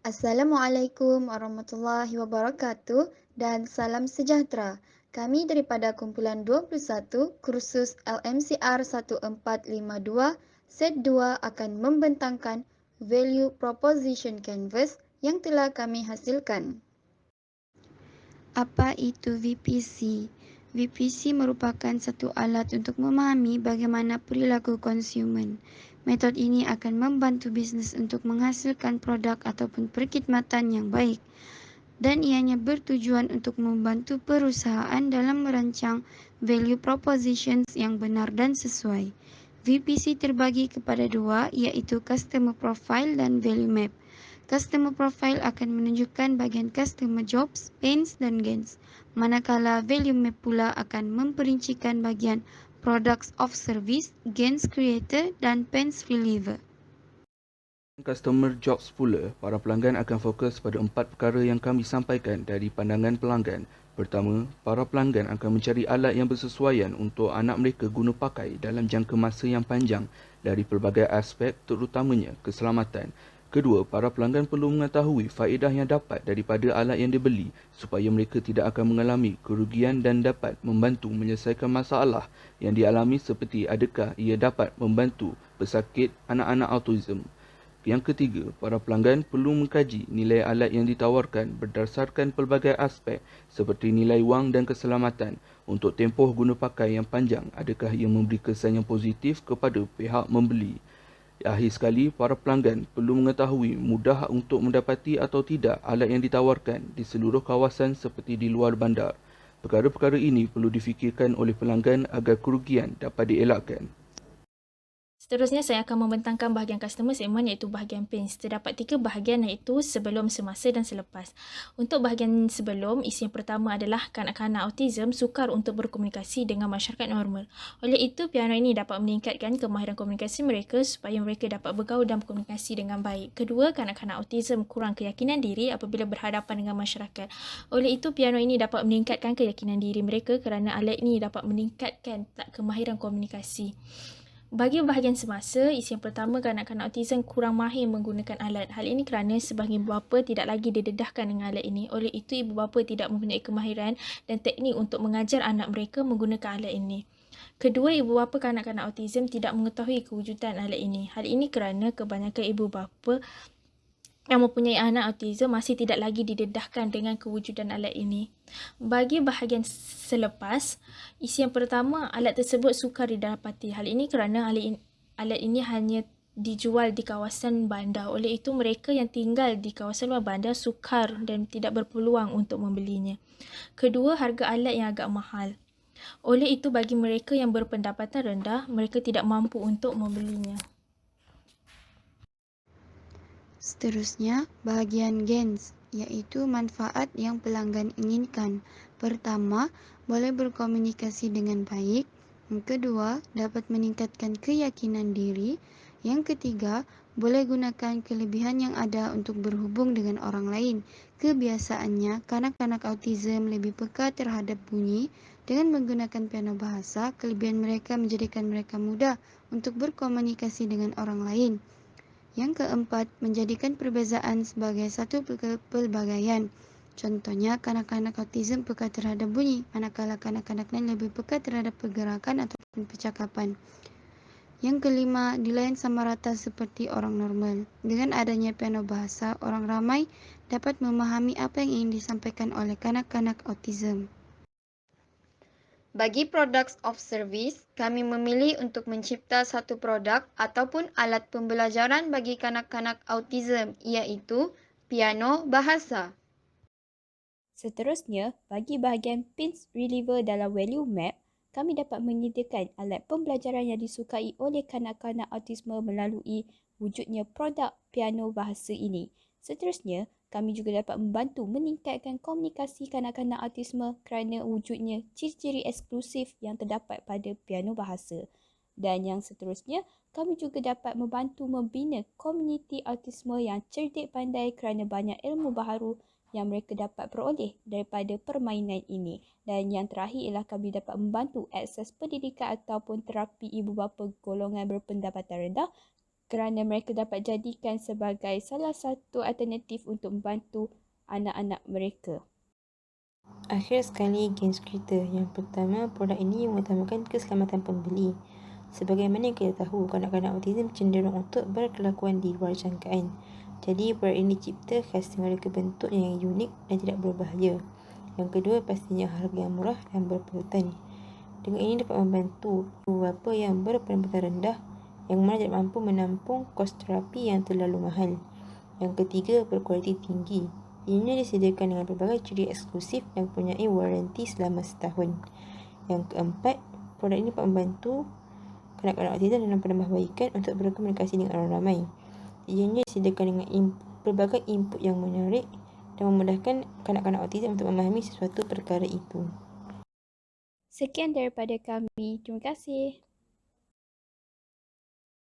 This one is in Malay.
Assalamualaikum warahmatullahi wabarakatuh dan salam sejahtera. Kami daripada kumpulan 21 kursus LMCR 1452 set 2 akan membentangkan Value Proposition Canvas yang telah kami hasilkan. Apa itu VPC? VPC merupakan satu alat untuk memahami bagaimana perilaku konsumen. Metod ini akan membantu bisnes untuk menghasilkan produk ataupun perkhidmatan yang baik. Dan ianya bertujuan untuk membantu perusahaan dalam merancang value propositions yang benar dan sesuai. VPC terbagi kepada dua, iaitu Customer Profile dan Value Map. Customer Profile akan menunjukkan bagian customer jobs, pains dan gains, manakala Value Map pula akan memperincikan bagian products of service, gains creator dan pains reliever. Customer jobs pula, para pelanggan akan fokus pada 4 perkara yang kami sampaikan dari pandangan pelanggan. Pertama, para pelanggan akan mencari alat yang bersesuaian untuk anak mereka guna pakai dalam jangka masa yang panjang dari pelbagai aspek terutamanya keselamatan. Kedua, para pelanggan perlu mengetahui faedah yang dapat daripada alat yang dibeli supaya mereka tidak akan mengalami kerugian dan dapat membantu menyelesaikan masalah yang dialami seperti adakah ia dapat membantu pesakit anak-anak autism. Yang ketiga, para pelanggan perlu mengkaji nilai alat yang ditawarkan berdasarkan pelbagai aspek seperti nilai wang dan keselamatan untuk tempoh guna pakai yang panjang. Adakah ia memberi kesan yang positif kepada pihak membeli? Akhir sekali, para pelanggan perlu mengetahui mudah untuk mendapati atau tidak alat yang ditawarkan di seluruh kawasan seperti di luar bandar. Perkara-perkara ini perlu difikirkan oleh pelanggan agar kerugian dapat dielakkan. Seterusnya, saya akan membentangkan bahagian customer segment iaitu bahagian pains. Terdapat 3 bahagian iaitu sebelum, semasa dan selepas. Untuk bahagian sebelum, isi yang pertama adalah kanak-kanak autism sukar untuk berkomunikasi dengan masyarakat normal. Oleh itu, piano ini dapat meningkatkan kemahiran komunikasi mereka supaya mereka dapat bergaul dan berkomunikasi dengan baik. Kedua, kanak-kanak autism kurang keyakinan diri apabila berhadapan dengan masyarakat. Oleh itu, piano ini dapat meningkatkan keyakinan diri mereka kerana alat ini dapat meningkatkan kemahiran komunikasi. Bagi bahagian semasa, isi yang pertama, kanak-kanak autism kurang mahir menggunakan alat. Hal ini kerana sebahagian ibu bapa tidak lagi didedahkan dengan alat ini. Oleh itu, ibu bapa tidak mempunyai kemahiran dan teknik untuk mengajar anak mereka menggunakan alat ini. Kedua, ibu bapa kanak-kanak autism tidak mengetahui kewujudan alat ini. Hal ini kerana kebanyakan ibu bapa yang mempunyai anak autism masih tidak lagi didedahkan dengan kewujudan alat ini. Bagi bahagian selepas, isi yang pertama, alat tersebut sukar didapati. Hal ini kerana alat ini hanya dijual di kawasan bandar. Oleh itu, mereka yang tinggal di kawasan luar bandar sukar dan tidak berpeluang untuk membelinya. Kedua, harga alat yang agak mahal. Oleh itu, bagi mereka yang berpendapatan rendah, mereka tidak mampu untuk membelinya. Seterusnya, bahagian gains, iaitu manfaat yang pelanggan inginkan. Pertama, boleh berkomunikasi dengan baik. Yang kedua, dapat meningkatkan keyakinan diri. Yang ketiga, boleh gunakan kelebihan yang ada untuk berhubung dengan orang lain. Kebiasaannya, kanak-kanak autism lebih peka terhadap bunyi. Dengan menggunakan piano bahasa, kelebihan mereka menjadikan mereka mudah untuk berkomunikasi dengan orang lain. Yang keempat, menjadikan perbezaan sebagai satu pelbagaian. Contohnya, kanak-kanak autism peka terhadap bunyi, manakala kanak-kanak lain lebih peka terhadap pergerakan ataupun percakapan. Yang kelima, dilayan sama rata seperti orang normal. Dengan adanya piano bahasa, orang ramai dapat memahami apa yang ingin disampaikan oleh kanak-kanak autism. Bagi products of service, kami memilih untuk mencipta satu produk ataupun alat pembelajaran bagi kanak-kanak autism iaitu piano bahasa. Seterusnya, bagi bahagian pains reliever dalam value map, kami dapat menyediakan alat pembelajaran yang disukai oleh kanak-kanak autisme melalui wujudnya produk piano bahasa ini. Seterusnya, kami juga dapat membantu meningkatkan komunikasi kanak-kanak autisme kerana wujudnya ciri-ciri eksklusif yang terdapat pada piano bahasa. Dan yang seterusnya, kami juga dapat membantu membina komuniti autisme yang cerdik pandai kerana banyak ilmu baharu yang mereka dapat peroleh daripada permainan ini. Dan yang terakhir ialah kami dapat membantu akses pendidikan ataupun terapi ibu bapa golongan berpendapatan rendah kerana mereka dapat jadikan sebagai salah satu alternatif untuk membantu anak-anak mereka. Akhir sekali, Gens cerita. Yang pertama, produk ini mengutamakan keselamatan pembeli. Sebagaimana yang kita tahu, kanak-kanak autism cenderung untuk berkelakuan di luar jangkaan. Jadi, produk ini dicipta khas dengan reka bentuk yang unik dan tidak berbahaya. Yang kedua, pastinya harga yang murah dan berpautan. Dengan ini dapat membantu beberapa yang berpendapatan rendah yang mana tidak mampu menampung kos terapi yang terlalu mahal. Yang ketiga, berkualiti tinggi. Ianya disediakan dengan pelbagai ciri eksklusif dan mempunyai waranti selama setahun. Yang keempat, produk ini dapat membantu kanak-kanak autism dalam penambahbaikan untuk berkomunikasi dengan orang ramai. Ianya disediakan dengan pelbagai input yang menarik dan memudahkan kanak-kanak autism untuk memahami sesuatu perkara itu. Sekian daripada kami. Terima kasih.